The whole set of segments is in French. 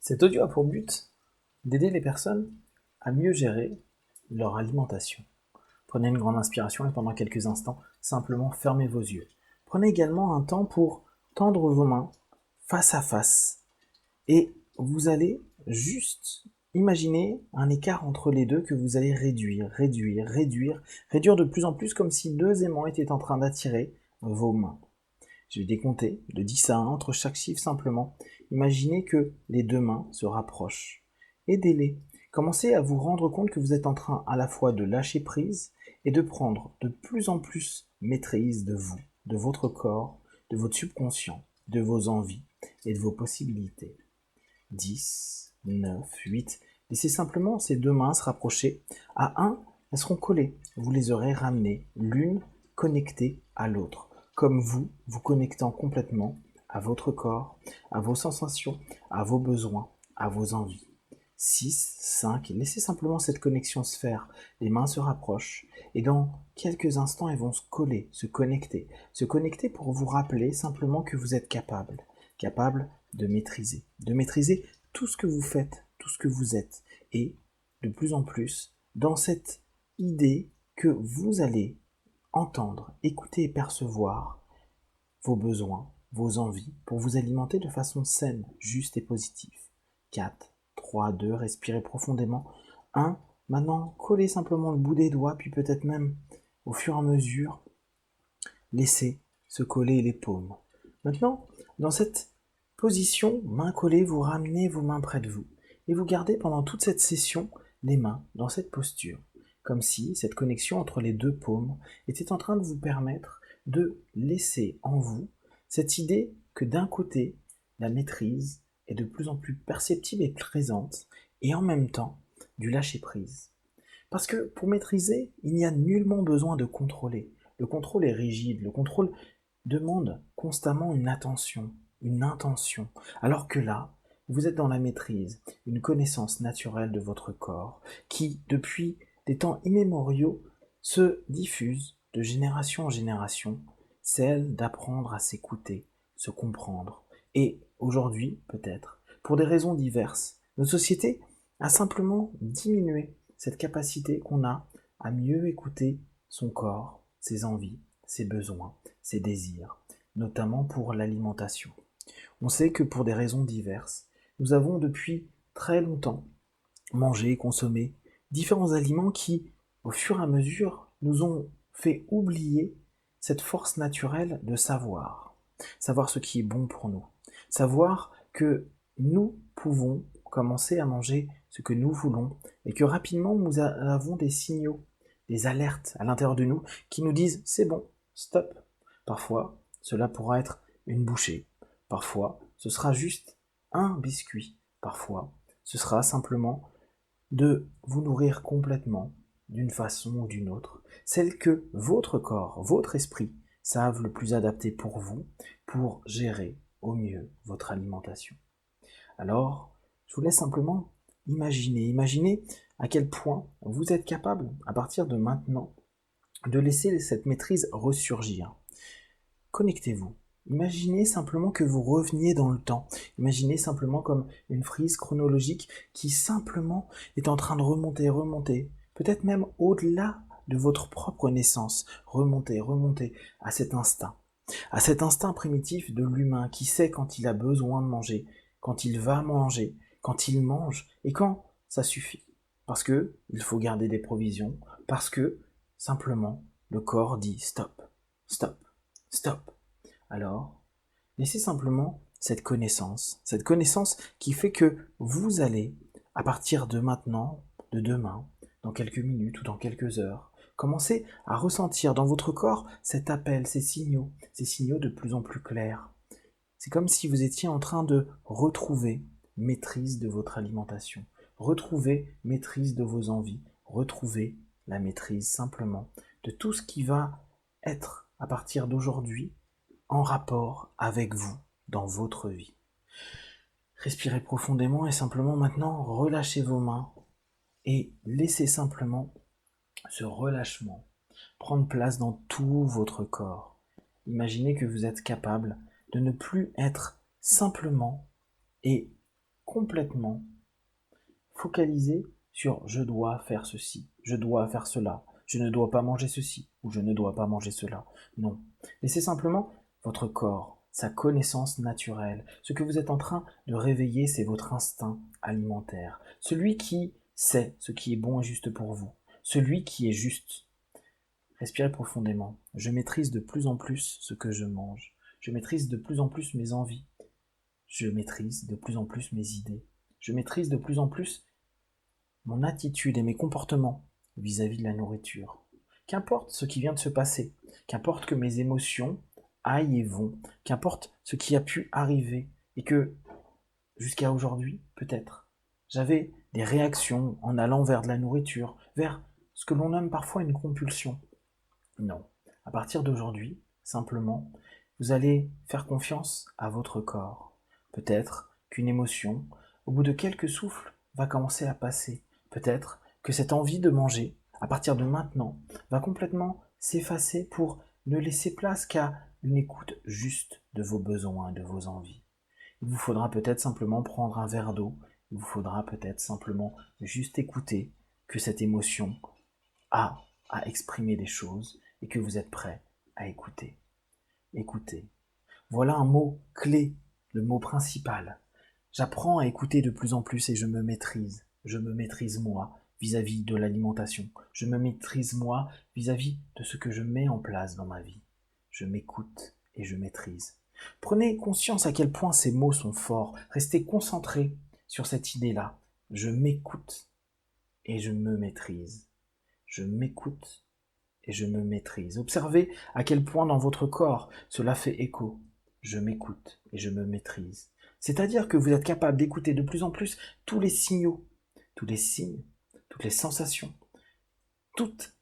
Cet audio a pour but d'aider les personnes à mieux gérer leur alimentation. Prenez une grande inspiration et pendant quelques instants, simplement fermez vos yeux. Prenez également un temps pour tendre vos mains face à face et vous allez juste imaginer un écart entre les deux que vous allez réduire de plus en plus comme si deux aimants étaient en train d'attirer vos mains. Je vais décompter de 10 à 1 entre chaque chiffre simplement. Imaginez que les deux mains se rapprochent. Aidez-les. Commencez à vous rendre compte que vous êtes en train à la fois de lâcher prise et de prendre de plus en plus maîtrise de vous, de votre corps, de votre subconscient, de vos envies et de vos possibilités. 10, 9, 8. Laissez simplement ces deux mains se rapprocher. À 1, elles seront collées. Vous les aurez ramenées, l'une connectée à l'autre. Comme vous, vous connectant complètement à votre corps, à vos sensations, à vos besoins, à vos envies. 6, 5, laissez simplement cette connexion se faire. Les mains se rapprochent et dans quelques instants, elles vont se coller, se connecter. Se connecter pour vous rappeler simplement que vous êtes capable de maîtriser tout ce que vous faites, tout ce que vous êtes. Et de plus en plus, dans cette idée que vous allez entendre, écouter et percevoir vos besoins, vos envies, pour vous alimenter de façon saine, juste et positive. 4, 3, 2, respirez profondément. 1, maintenant, collez simplement le bout des doigts, puis peut-être même, au fur et à mesure, laissez se coller les paumes. Maintenant, dans cette position, main collée, vous ramenez vos mains près de vous. Et vous gardez pendant toute cette session les mains dans cette posture. Comme si cette connexion entre les deux paumes était en train de vous permettre de laisser en vous cette idée que d'un côté, la maîtrise est de plus en plus perceptible et présente, et en même temps, du lâcher-prise. Parce que pour maîtriser, il n'y a nullement besoin de contrôler. Le contrôle est rigide, le contrôle demande constamment une attention, une intention, alors que là, vous êtes dans la maîtrise, une connaissance naturelle de votre corps, qui, depuis des temps immémoriaux, se diffuse de génération en génération, celle d'apprendre à s'écouter, se comprendre. Et aujourd'hui, peut-être, pour des raisons diverses, notre société a simplement diminué cette capacité qu'on a à mieux écouter son corps, ses envies, ses besoins, ses désirs, notamment pour l'alimentation. On sait que pour des raisons diverses, nous avons depuis très longtemps mangé et consommé différents aliments qui, au fur et à mesure, nous ont fait oublier cette force naturelle de savoir. Savoir ce qui est bon pour nous. Savoir que nous pouvons commencer à manger ce que nous voulons et que rapidement nous avons des signaux, des alertes à l'intérieur de nous qui nous disent c'est bon, stop. Parfois, cela pourra être une bouchée. Parfois, ce sera juste un biscuit. Parfois, ce sera simplement de vous nourrir complètement d'une façon ou d'une autre, celle que votre corps, votre esprit savent le plus adapté pour vous, pour gérer au mieux votre alimentation. Alors, je vous laisse simplement imaginer à quel point vous êtes capable, à partir de maintenant, de laisser cette maîtrise ressurgir. Connectez-vous. Imaginez simplement que vous reveniez dans le temps. Imaginez simplement comme une frise chronologique qui simplement est en train de remonter, peut-être même au-delà de votre propre naissance, remonter à cet instinct primitif de l'humain qui sait quand il a besoin de manger, quand il va manger, quand il mange et quand ça suffit. Parce que il faut garder des provisions, parce que simplement le corps dit stop, stop, stop. Alors, laissez simplement cette connaissance qui fait que vous allez, à partir de maintenant, de demain, dans quelques minutes ou dans quelques heures, commencer à ressentir dans votre corps cet appel, ces signaux de plus en plus clairs. C'est comme si vous étiez en train de retrouver maîtrise de votre alimentation, retrouver maîtrise de vos envies, retrouver la maîtrise simplement de tout ce qui va être, à partir d'aujourd'hui, en rapport avec vous dans votre vie. Respirez profondément et simplement maintenant relâchez vos mains et laissez simplement ce relâchement prendre place dans tout votre corps. Imaginez que vous êtes capable de ne plus être simplement et complètement focalisé sur je dois faire ceci, je dois faire cela, je ne dois pas manger ceci ou je ne dois pas manger cela. Non. Laissez simplement votre corps, sa connaissance naturelle. Ce que vous êtes en train de réveiller, c'est votre instinct alimentaire. Celui qui sait ce qui est bon et juste pour vous. Celui qui est juste. Respirez profondément. Je maîtrise de plus en plus ce que je mange. Je maîtrise de plus en plus mes envies. Je maîtrise de plus en plus mes idées. Je maîtrise de plus en plus mon attitude et mes comportements vis-à-vis de la nourriture. Qu'importe ce qui vient de se passer, qu'importe que mes émotions aillent et vont, qu'importe ce qui a pu arriver et que, jusqu'à aujourd'hui, peut-être, j'avais des réactions en allant vers de la nourriture, vers ce que l'on nomme parfois une compulsion. Non. À partir d'aujourd'hui, simplement, vous allez faire confiance à votre corps. Peut-être qu'une émotion, au bout de quelques souffles, va commencer à passer. Peut-être que cette envie de manger, à partir de maintenant, va complètement s'effacer pour ne laisser place qu'à une écoute juste de vos besoins, de vos envies. Il vous faudra peut-être simplement prendre un verre d'eau, il vous faudra peut-être simplement juste écouter que cette émotion a à exprimer des choses et que vous êtes prêt à écouter. Écoutez. Voilà un mot clé, le mot principal. J'apprends à écouter de plus en plus et je me maîtrise. Je me maîtrise moi vis-à-vis de l'alimentation. Je me maîtrise moi vis-à-vis de ce que je mets en place dans ma vie. Je m'écoute et je maîtrise. Prenez conscience à quel point ces mots sont forts. Restez concentrés sur cette idée-là. Je m'écoute et je me maîtrise. Je m'écoute et je me maîtrise. Observez à quel point dans votre corps cela fait écho. Je m'écoute et je me maîtrise. C'est-à-dire que vous êtes capable d'écouter de plus en plus tous les signaux, tous les signes, toutes les sensations, toutes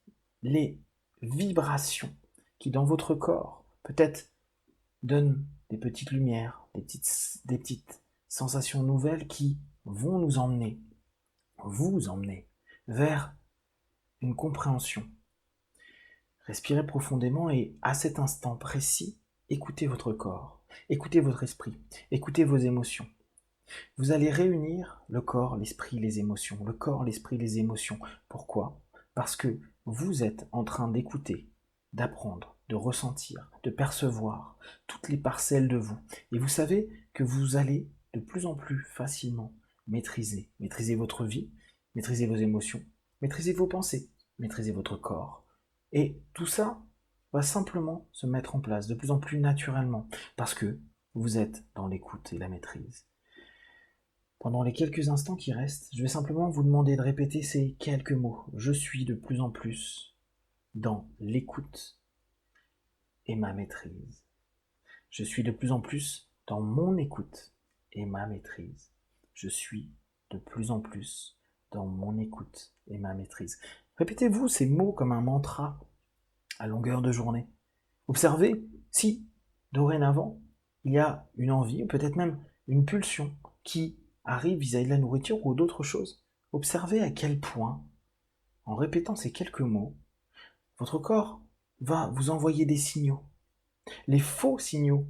les vibrations qui dans votre corps peut-être donnent des petites lumières, des petites sensations nouvelles qui vont nous emmener, vous emmener vers une compréhension. Respirez profondément et à cet instant précis, écoutez votre corps, écoutez votre esprit, écoutez vos émotions. Vous allez réunir le corps, l'esprit, les émotions. Le corps, l'esprit, les émotions. Pourquoi ? Parce que vous êtes en train d'écouter, d'apprendre, de ressentir, de percevoir toutes les parcelles de vous. Et vous savez que vous allez de plus en plus facilement maîtriser votre vie, maîtriser vos émotions, maîtriser vos pensées, maîtriser votre corps. Et tout ça va simplement se mettre en place de plus en plus naturellement parce que vous êtes dans l'écoute et la maîtrise. Pendant les quelques instants qui restent, je vais simplement vous demander de répéter ces quelques mots. Je suis de plus en plus dans l'écoute et ma maîtrise. Je suis de plus en plus dans mon écoute et ma maîtrise. Je suis de plus en plus dans mon écoute et ma maîtrise. Répétez-vous ces mots comme un mantra à longueur de journée. Observez si, dorénavant, il y a une envie, ou peut-être même une pulsion qui arrive vis-à-vis de la nourriture ou d'autres choses. Observez à quel point, en répétant ces quelques mots, votre corps va vous envoyer des signaux. Les faux signaux,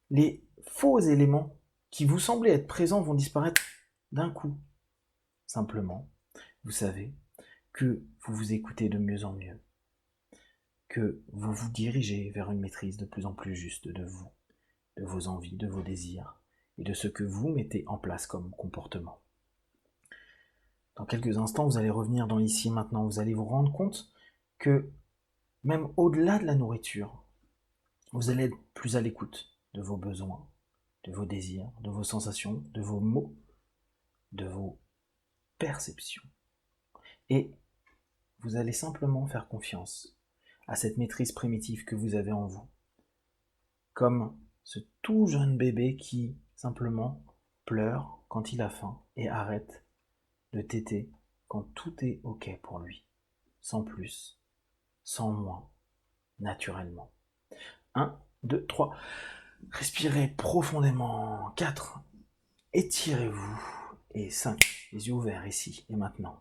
les faux éléments qui vous semblaient être présents vont disparaître d'un coup. Simplement, vous savez que vous vous écoutez de mieux en mieux, que vous vous dirigez vers une maîtrise de plus en plus juste de vous, de vos envies, de vos désirs et de ce que vous mettez en place comme comportement. Dans quelques instants, vous allez revenir dans l'ici et maintenant, vous allez vous rendre compte que même au-delà de la nourriture, vous allez être plus à l'écoute de vos besoins, de vos désirs, de vos sensations, de vos mots, de vos perceptions. Et vous allez simplement faire confiance à cette maîtrise primitive que vous avez en vous. Comme ce tout jeune bébé qui simplement pleure quand il a faim et arrête de téter quand tout est ok pour lui. Sans plus, sans moins, naturellement. 1, 2, 3. Respirez profondément. 4. Étirez-vous. Et 5. Les yeux ouverts ici et maintenant.